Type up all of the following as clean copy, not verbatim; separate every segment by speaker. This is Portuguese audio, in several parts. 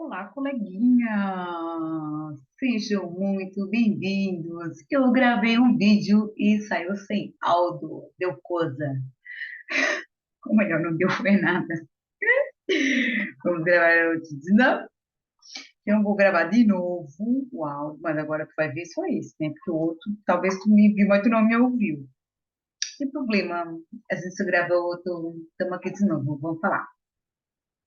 Speaker 1: Olá, coleguinha! Sejam muito bem-vindos. Eu gravei um vídeo e saiu sem áudio, deu coisa. Ou melhor, não deu foi nada. Vamos gravar outro de novo. Eu vou gravar de novo o áudio, mas agora tu vai ver só esse, né? Porque o outro, talvez tu me viu, mas tu não me ouviu. Sem problema. Às vezes tu grava outro, estamos aqui de novo, vamos falar.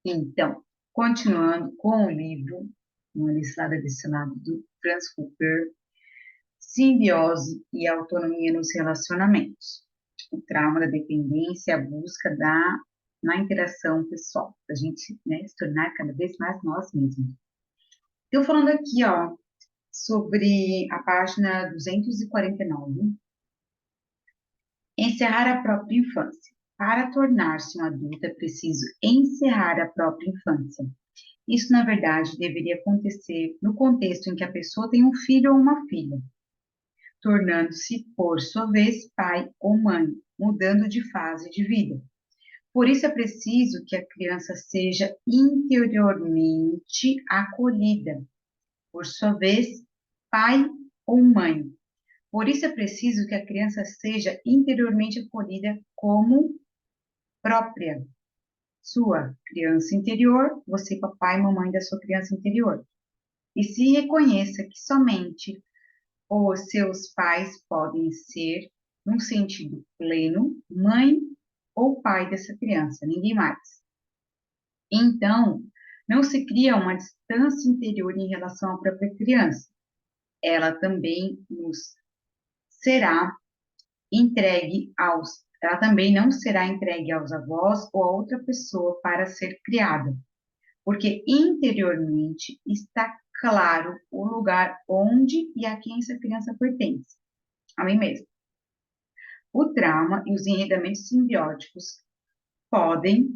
Speaker 1: Então, continuando com o livro, uma lição adicionada do Franz Cooper, simbiose e autonomia nos relacionamentos. O trauma da dependência, a busca na interação pessoal, da gente, né, se tornar cada vez mais nós mesmos. Estou falando aqui, ó, sobre a página 249, encerrar a própria infância. Para tornar-se um adulto é preciso encerrar a própria infância. Isso, na verdade, deveria acontecer no contexto em que a pessoa tem um filho ou uma filha, tornando-se, por sua vez, pai ou mãe, mudando de fase de vida. Por isso é preciso que a criança seja interiormente acolhida, por sua vez, pai ou mãe. Por isso é preciso que a criança seja interiormente acolhida como própria, sua criança interior, você papai e mamãe da sua criança interior. E se reconheça que somente os seus pais podem ser, num sentido pleno, mãe ou pai dessa criança, ninguém mais. Então, não se cria uma distância interior em relação à própria criança. Ela também nos será ela também não será entregue aos avós ou a outra pessoa para ser criada, porque interiormente está claro o lugar onde e a quem essa criança pertence, a mim mesma. O trauma e os enredamentos simbióticos podem,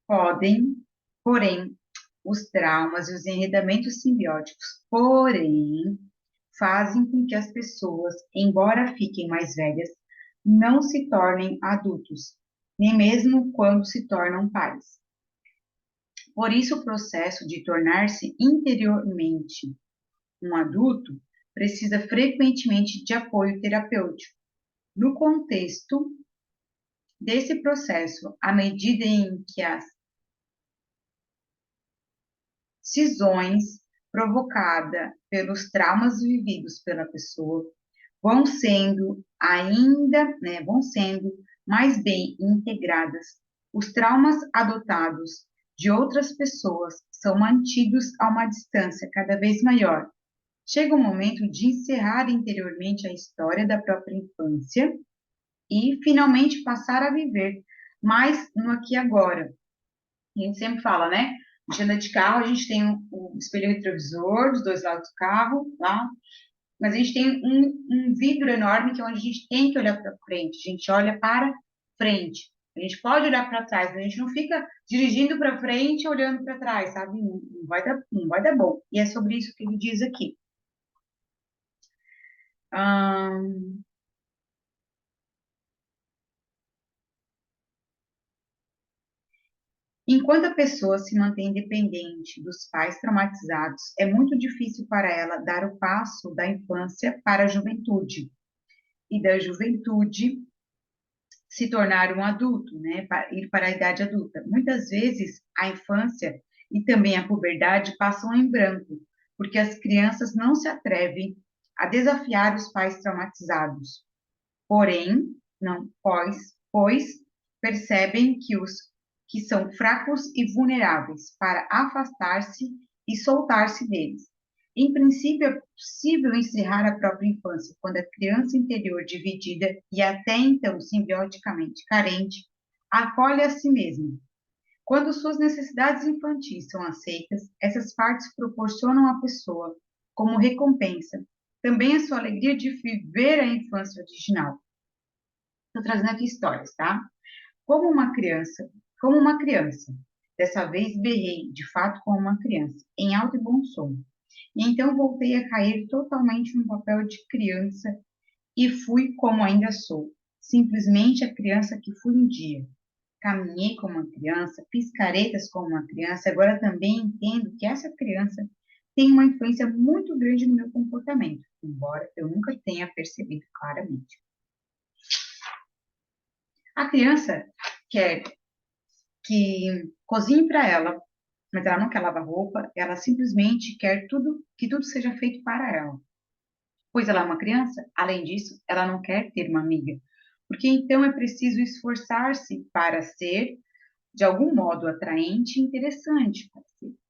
Speaker 1: podem, porém, os traumas e os enredamentos simbióticos, porém, fazem com que as pessoas, embora fiquem mais velhas, não se tornem adultos, nem mesmo quando se tornam pais. Por isso, o processo de tornar-se interiormente um adulto precisa frequentemente de apoio terapêutico. No contexto desse processo, à medida em que as cisões provocadas pelos traumas vividos pela pessoa vão sendo vão sendo mais bem integradas. Os traumas adotados de outras pessoas são mantidos a uma distância cada vez maior. Chega o momento de encerrar interiormente a história da própria infância e finalmente passar a viver mais no aqui e agora. A gente sempre fala, né? A gente anda de carro, a gente tem o espelho retrovisor dos dois lados do carro, lá, mas a gente tem um vidro enorme que é onde a gente tem que olhar para frente, a gente olha para frente. A gente pode olhar para trás, mas a gente não fica dirigindo para frente e olhando para trás, sabe? Não vai dar bom. E é sobre isso que ele diz aqui. Enquanto a pessoa se mantém dependente dos pais traumatizados, é muito difícil para ela dar o passo da infância para a juventude e da juventude se tornar um adulto, né, ir para a idade adulta. Muitas vezes a infância e também a puberdade passam em branco, porque as crianças não se atrevem a desafiar os pais traumatizados. Porém, não, pois percebem que os que são fracos e vulneráveis para afastar-se e soltar-se deles. Em princípio, é possível encerrar a própria infância quando a criança interior dividida e até então simbioticamente carente acolhe a si mesma. Quando suas necessidades infantis são aceitas, essas partes proporcionam à pessoa, como recompensa, também a sua alegria de viver a infância original. Estou trazendo aqui histórias, tá? Como uma criança. Dessa vez berrei, de fato, como uma criança, em alto e bom som. E então voltei a cair totalmente no papel de criança e fui como ainda sou, simplesmente a criança que fui um dia. caminhei como uma criança, fiz caretas como uma criança, agora também entendo que essa criança tem uma influência muito grande no meu comportamento, embora eu nunca tenha percebido claramente. A criança quer que cozinhe para ela, mas ela não quer lavar roupa, ela simplesmente quer que tudo seja feito para ela. Pois ela é uma criança, além disso, ela não quer ter uma amiga, porque então é preciso esforçar-se para ser de algum modo atraente e interessante para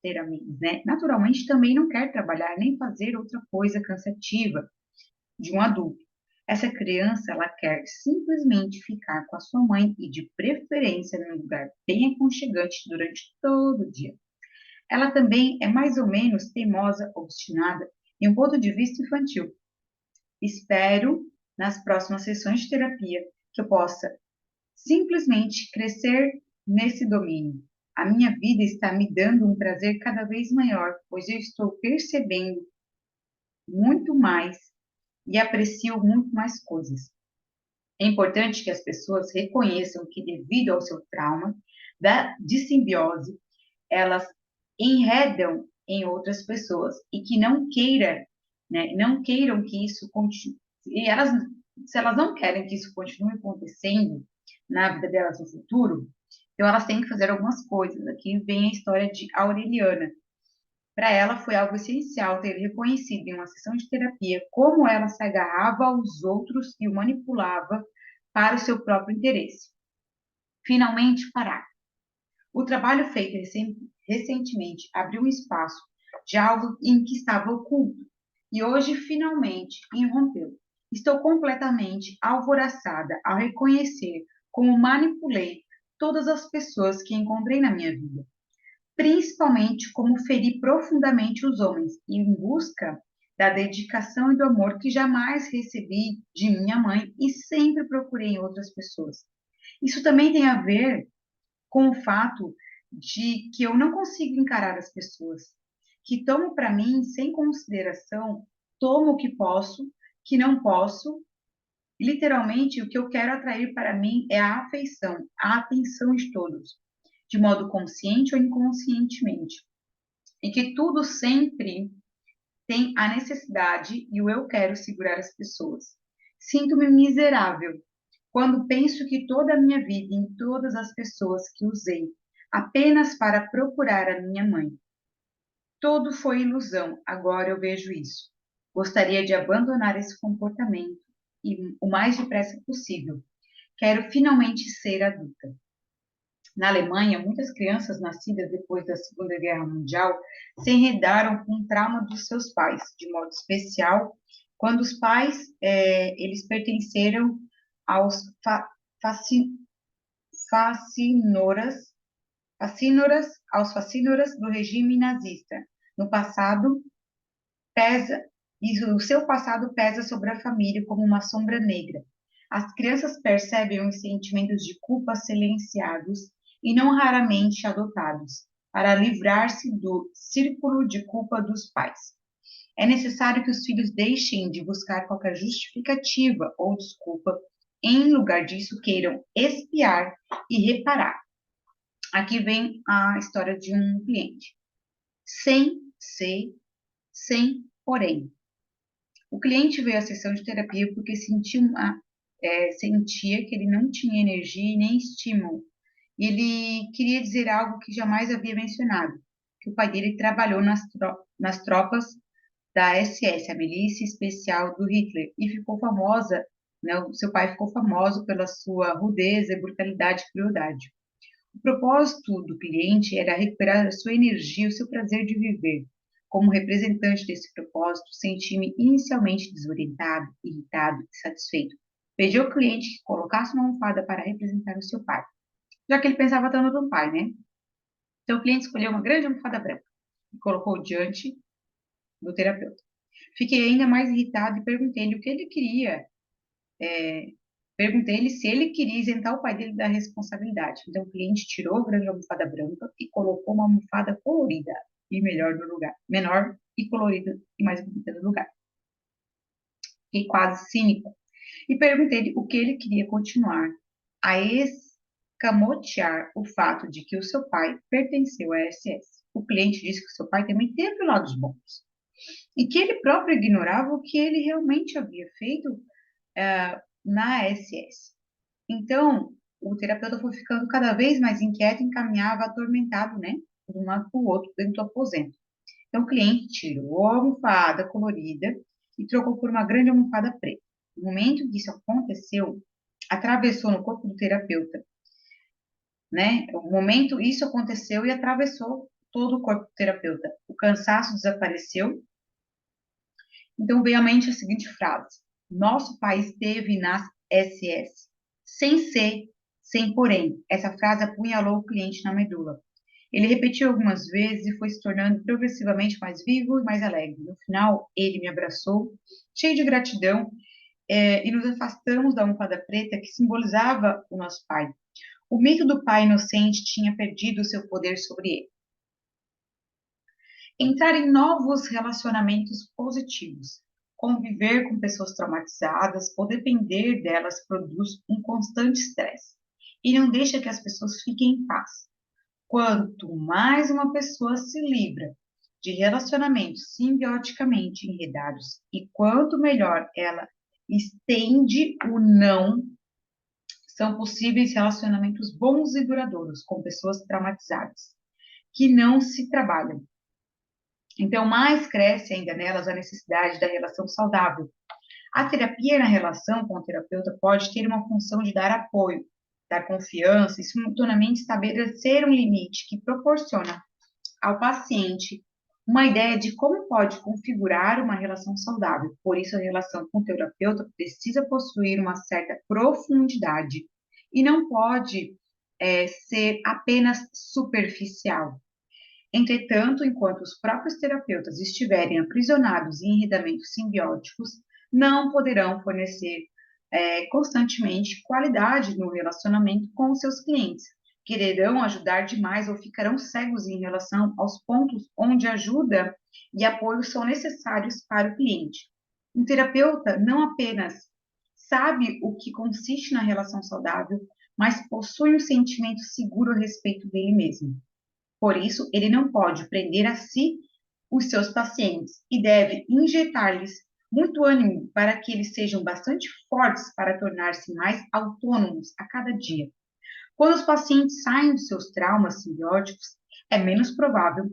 Speaker 1: ter amigos, né? Naturalmente também não quer trabalhar nem fazer outra coisa cansativa de um adulto. Essa criança, ela quer simplesmente ficar com a sua mãe e de preferência num lugar bem aconchegante durante todo o dia. Ela também é mais ou menos teimosa, obstinada em um ponto de vista infantil. Espero, nas próximas sessões de terapia, que eu possa simplesmente crescer nesse domínio. A minha vida está me dando um prazer cada vez maior, pois eu estou percebendo muito mais e aprecio muito mais coisas. É importante que as pessoas reconheçam que, devido ao seu trauma de simbiose, elas enredam em outras pessoas e que não queiram que isso continue. E elas, se elas não querem que isso continue acontecendo na vida delas no futuro, então elas têm que fazer algumas coisas. Aqui vem a história de Aureliana. Para ela foi algo essencial ter reconhecido em uma sessão de terapia como ela se agarrava aos outros e o manipulava para o seu próprio interesse. Finalmente parar. O trabalho feito recentemente abriu um espaço de algo em que estava oculto e hoje finalmente irrompeu. Estou completamente alvoroçada ao reconhecer como manipulei todas as pessoas que encontrei na minha vida, principalmente como feri profundamente os homens em busca da dedicação e do amor que jamais recebi de minha mãe e sempre procurei em outras pessoas. Isso também tem a ver com o fato de que eu não consigo encarar as pessoas, que tomo para mim sem consideração, tomo o que posso, que não posso. Literalmente, o que eu quero atrair para mim é a afeição, a atenção de todos, de modo consciente ou inconscientemente. E que tudo sempre tem a necessidade e o eu quero segurar as pessoas. Sinto-me miserável quando penso que toda a minha vida, em todas as pessoas que usei, apenas para procurar a minha mãe. Tudo foi ilusão, agora eu vejo isso. Gostaria de abandonar esse comportamento e o mais depressa possível. Quero finalmente ser adulta. Na Alemanha, muitas crianças nascidas depois da Segunda Guerra Mundial se enredaram com o trauma dos seus pais, de modo especial quando os pais eles pertenceram aos fasci, fascinoras, aos fascínoras do regime nazista. No passado, pesa, e o seu passado pesa sobre a família como uma sombra negra. As crianças percebem os sentimentos de culpa silenciados e não raramente adotados, para livrar-se do círculo de culpa dos pais. É necessário que os filhos deixem de buscar qualquer justificativa ou desculpa, em lugar disso, queiram expiar e reparar. Aqui vem a história de um cliente. Sem ser, sem porém. O cliente veio à sessão de terapia porque sentia que ele não tinha energia e nem estímulo. E ele queria dizer algo que jamais havia mencionado, que o pai dele trabalhou nas tropas da SS, a milícia especial do Hitler, e ficou famosa, né, o seu pai ficou famoso pela sua rudeza, brutalidade e crueldade. O propósito do cliente era recuperar a sua energia, o seu prazer de viver. Como representante desse propósito, senti-me inicialmente desorientado, irritado e satisfeito. Pedi ao cliente que colocasse uma almofada para representar o seu pai, já que ele pensava tanto no pai, né? Então, o cliente escolheu uma grande almofada branca e colocou diante do terapeuta. Fiquei ainda mais irritado e perguntei-lhe o que ele queria. Perguntei-lhe se ele queria isentar o pai dele da responsabilidade. Então, o cliente tirou a grande almofada branca e colocou uma almofada colorida e melhor no lugar. Menor e colorida e mais bonita no lugar. Fiquei quase cínico. E perguntei-lhe o que ele queria continuar a camotear o fato de que o seu pai pertenceu à SS. O cliente disse que o seu pai também teve lados bons e que ele próprio ignorava o que ele realmente havia feito na SS. Então, o terapeuta foi ficando cada vez mais inquieto, encaminhava, atormentado, né, de um lado para o outro, dentro do aposento. Então, o cliente tirou a almofada colorida e trocou por uma grande almofada preta. No momento que isso aconteceu, atravessou no corpo do terapeuta, né? O momento isso aconteceu e atravessou todo o corpo do terapeuta. O cansaço desapareceu. Então, veio à mente a seguinte frase: nosso país esteve nas SS, sem ser, sem porém. Essa frase apunhalou o cliente na medula. Ele repetiu algumas vezes e foi se tornando progressivamente mais vivo e mais alegre. No final, ele me abraçou, cheio de gratidão, e nos afastamos da almofada preta que simbolizava o nosso pai. O mito do pai inocente tinha perdido seu poder sobre ele. Entrar em novos relacionamentos positivos, conviver com pessoas traumatizadas ou depender delas produz um constante estresse e não deixa que as pessoas fiquem em paz. Quanto mais uma pessoa se livra de relacionamentos simbioticamente enredados e quanto melhor ela estende o não, são possíveis relacionamentos bons e duradouros com pessoas traumatizadas, que não se trabalham. Então, mais cresce ainda nelas a necessidade da relação saudável. A terapia na relação com o terapeuta pode ter uma função de dar apoio, dar confiança e simultaneamente estabelecer um limite que proporciona ao paciente uma ideia de como pode configurar uma relação saudável. Por isso, a relação com o terapeuta precisa possuir uma certa profundidade e não pode ser apenas superficial. Entretanto, enquanto os próprios terapeutas estiverem aprisionados em enredamentos simbióticos, não poderão fornecer constantemente qualidade no relacionamento com os seus clientes. Quererão ajudar demais ou ficarão cegos em relação aos pontos onde ajuda e apoio são necessários para o cliente. Um terapeuta não apenas sabe o que consiste na relação saudável, mas possui um sentimento seguro a respeito dele mesmo. Por isso, ele não pode prender a si os seus pacientes e deve injetar-lhes muito ânimo para que eles sejam bastante fortes para tornar-se mais autônomos a cada dia. Quando os pacientes saem dos seus traumas simbióticos, é menos provável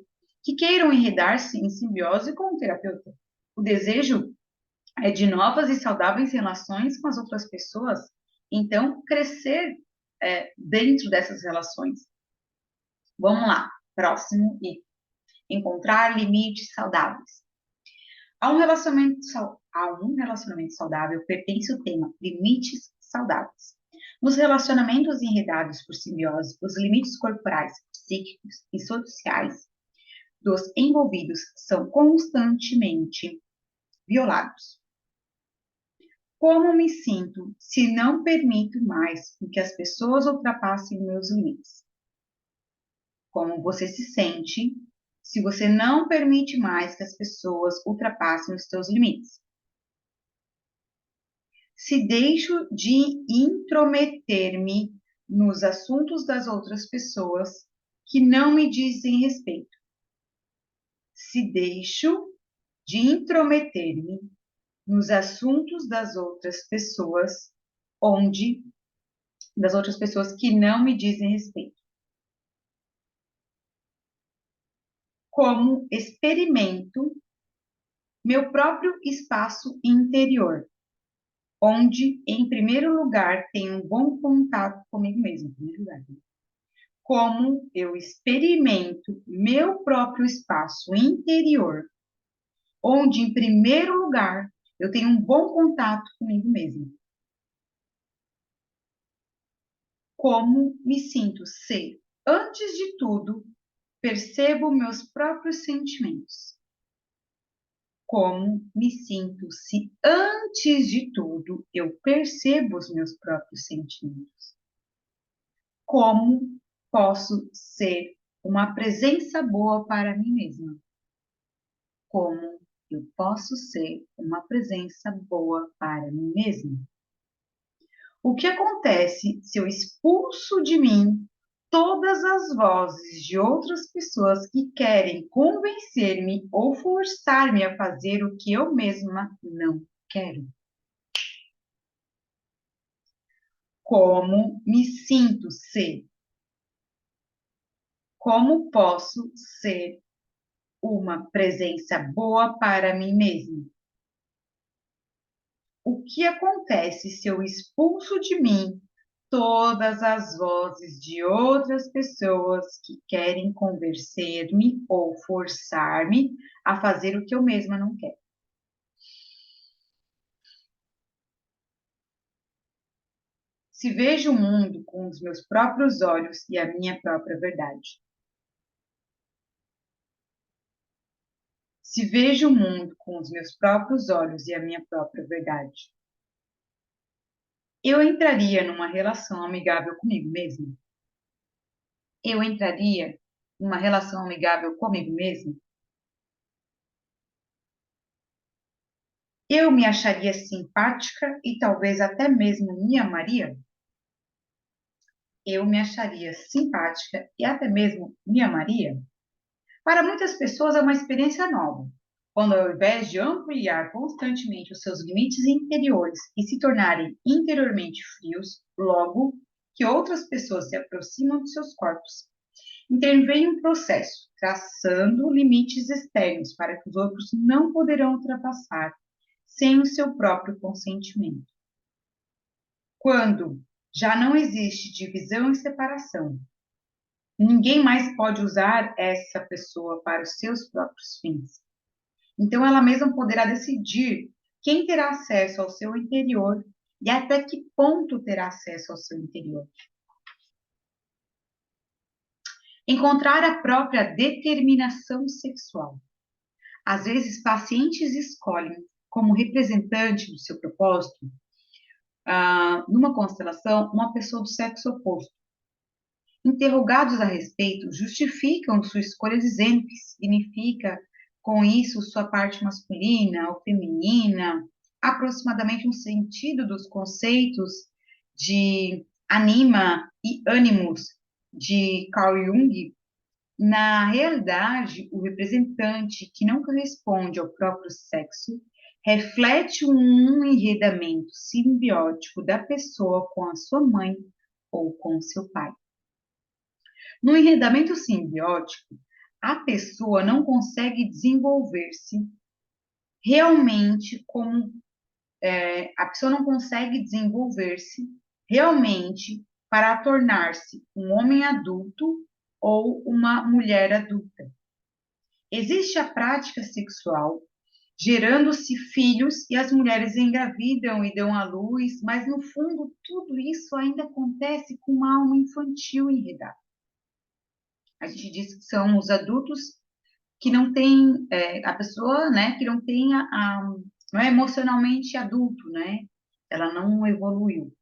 Speaker 1: que queiram enredar-se em simbiose com o terapeuta. O desejo é de novas e saudáveis relações com as outras pessoas, então crescer dentro dessas relações. Vamos lá, próximo item. Encontrar limites saudáveis. A um relacionamento saudável pertence o tema limites saudáveis. Nos relacionamentos enredados por simbiose, os limites corporais, psíquicos e sociais dos envolvidos são constantemente violados. Como me sinto se não permito mais que as pessoas ultrapassem meus limites? Como você se sente se você não permite mais que as pessoas ultrapassem os seus limites? Se deixo de intrometer-me nos assuntos das outras pessoas que não me dizem respeito. Se deixo de intrometer-me nos assuntos das outras pessoas das outras pessoas que não me dizem respeito. Como experimento meu próprio espaço interior, onde, em primeiro lugar, tenho um bom contato comigo mesmo, em primeiro lugar. Como eu experimento meu próprio espaço interior, onde, em primeiro lugar, eu tenho um bom contato comigo mesmo. Como me sinto se, antes de tudo, percebo meus próprios sentimentos. Como me sinto se, antes de tudo, eu percebo os meus próprios sentimentos. Como posso ser uma presença boa para mim mesma? Como eu posso ser uma presença boa para mim mesma? O que acontece se eu expulso de mim todas as vozes de outras pessoas que querem convencer-me ou forçar-me a fazer o que eu mesma não quero? Como me sinto ser? Como posso ser uma presença boa para mim mesmo? O que acontece se eu expulso de mim todas as vozes de outras pessoas que querem convencer-me ou forçar-me a fazer o que eu mesma não quero? Se vejo o mundo com os meus próprios olhos e a minha própria verdade. Se vejo o mundo com os meus próprios olhos e a minha própria verdade, eu entraria numa relação amigável comigo mesmo? Eu entraria numa relação amigável comigo mesmo? Eu me acharia simpática e talvez até mesmo me amaria? Eu me acharia simpática e até mesmo me amaria? Para muitas pessoas é uma experiência nova, quando ao invés de ampliar constantemente os seus limites interiores e se tornarem interiormente frios, logo que outras pessoas se aproximam de seus corpos, intervém um processo, traçando limites externos para que os outros não poderão ultrapassar sem o seu próprio consentimento. Quando já não existe divisão e separação, ninguém mais pode usar essa pessoa para os seus próprios fins. Então, ela mesma poderá decidir quem terá acesso ao seu interior e até que ponto terá acesso ao seu interior. Encontrar a própria determinação sexual. Às vezes, pacientes escolhem como representante do seu propósito, numa constelação, uma pessoa do sexo oposto. Interrogados a respeito, justificam sua escolha dizendo que significa, com isso, sua parte masculina ou feminina, aproximadamente um sentido dos conceitos de anima e ânimos de Carl Jung. Na realidade, o representante que não corresponde ao próprio sexo reflete um enredamento simbiótico da pessoa com a sua mãe ou com seu pai. No enredamento simbiótico, a pessoa não consegue desenvolver-se realmente como a pessoa não consegue desenvolver-se realmente para tornar-se um homem adulto ou uma mulher adulta. Existe a prática sexual, gerando-se filhos e as mulheres engravidam e dão à luz, mas no fundo tudo isso ainda acontece com uma alma infantil enredada. A gente diz que são os adultos que não têm, a pessoa, né, que não tem não é emocionalmente adulto, né? Ela não evoluiu.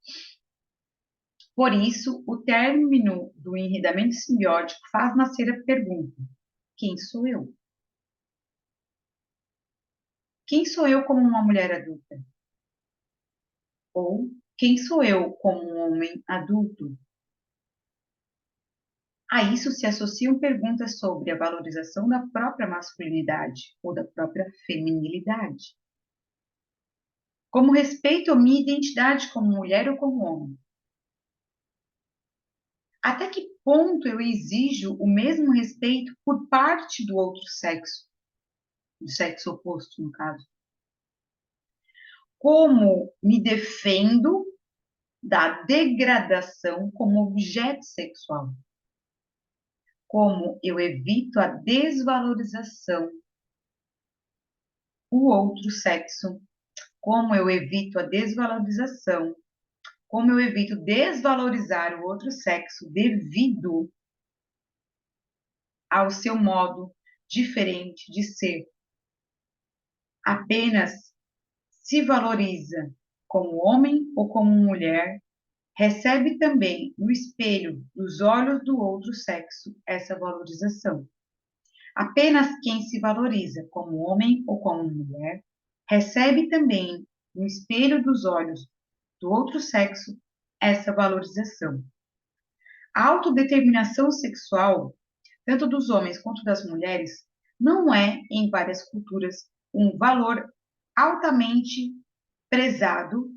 Speaker 1: Por isso, o término do enredamento simbiótico faz nascer a pergunta: quem sou eu? Quem sou eu como uma mulher adulta? Ou quem sou eu como um homem adulto? A isso se associam perguntas sobre a valorização da própria masculinidade ou da própria feminilidade. Como respeito a minha identidade como mulher ou como homem? Até que ponto eu exijo o mesmo respeito por parte do outro sexo, do sexo oposto, no caso? Como me defendo da degradação como objeto sexual? Como eu evito a desvalorização do outro sexo? Como eu evito a desvalorização? Como eu evito desvalorizar o outro sexo devido ao seu modo diferente de ser? Apenas se valoriza como homem ou como mulher, recebe também no espelho dos olhos do outro sexo essa valorização. Apenas quem se valoriza como homem ou como mulher, recebe também no espelho dos olhos do outro sexo essa valorização. A autodeterminação sexual, tanto dos homens quanto das mulheres, não é, em várias culturas, um valor altamente prezado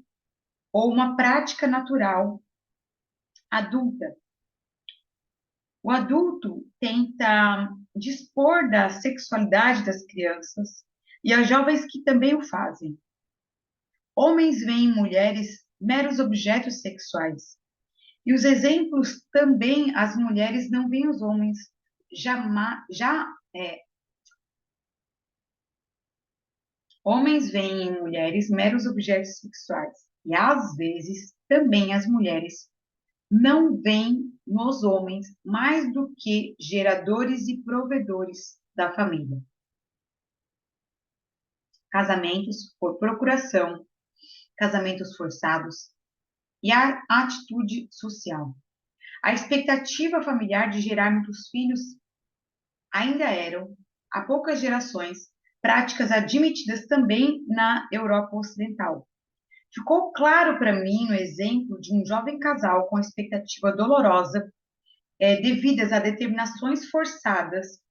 Speaker 1: ou uma prática natural adulta. O adulto tenta dispor da sexualidade das crianças e as jovens que também o fazem. Homens veem em mulheres meros objetos sexuais. E os exemplos também, as mulheres não veem os homens jamais, homens veem em mulheres meros objetos sexuais. E às vezes também as mulheres não veem nos homens mais do que geradores e provedores da família. Casamentos por procuração, casamentos forçados e a atitude social. A expectativa familiar de gerar muitos filhos ainda eram, há poucas gerações, práticas admitidas também na Europa Ocidental. Ficou claro para mim no exemplo de um jovem casal com expectativa dolorosa, devidas a determinações forçadas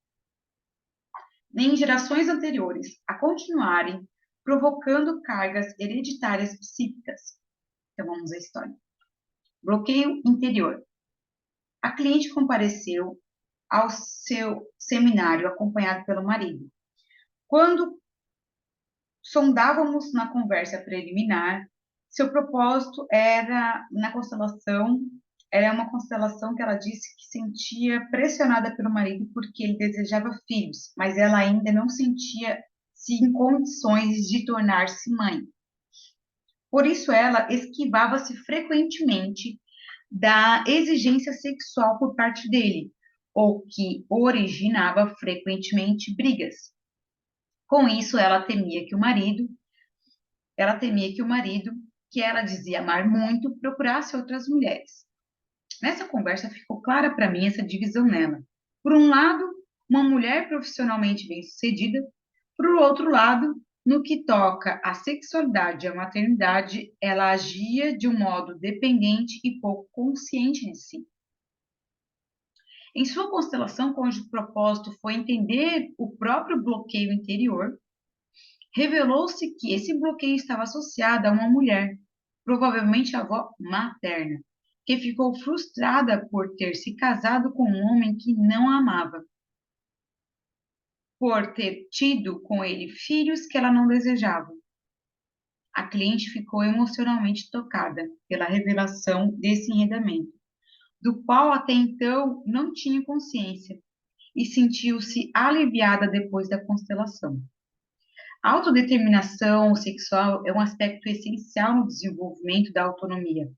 Speaker 1: em gerações anteriores a continuarem provocando cargas hereditárias psíquicas. Então vamos à história. Bloqueio interior. A cliente compareceu ao seu seminário acompanhado pelo marido. Quando sondávamos na conversa preliminar, seu propósito era era uma constelação que ela disse que sentia pressionada pelo marido porque ele desejava filhos, mas ela ainda não sentia-se em condições de tornar-se mãe. Por isso ela esquivava-se frequentemente da exigência sexual por parte dele, o que originava frequentemente brigas. Com isso, ela temia que o marido, que ela dizia amar muito, procurasse outras mulheres. Nessa conversa ficou clara para mim essa divisão nela. Por um lado, uma mulher profissionalmente bem-sucedida, por outro lado, no que toca à sexualidade e à maternidade, ela agia de um modo dependente e pouco consciente de si. Em sua constelação, cujo propósito foi entender o próprio bloqueio interior, revelou-se que esse bloqueio estava associado a uma mulher, provavelmente a avó materna, que ficou frustrada por ter se casado com um homem que não a amava, por ter tido com ele filhos que ela não desejava. A cliente ficou emocionalmente tocada pela revelação desse enredamento, do qual até então não tinha consciência, e sentiu-se aliviada depois da constelação. A autodeterminação sexual é um aspecto essencial no desenvolvimento da autonomia.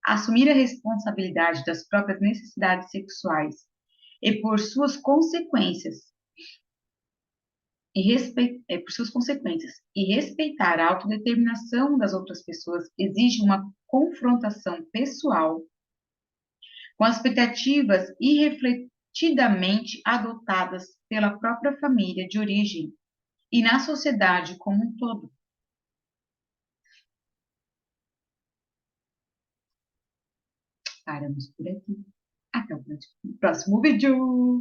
Speaker 1: Assumir a responsabilidade das próprias necessidades sexuais e por suas consequências e respeitar a autodeterminação das outras pessoas exige uma confrontação pessoal com as expectativas irrefletidamente adotadas pela própria família de origem e na sociedade como um todo. Paramos por aqui. Até o próximo vídeo!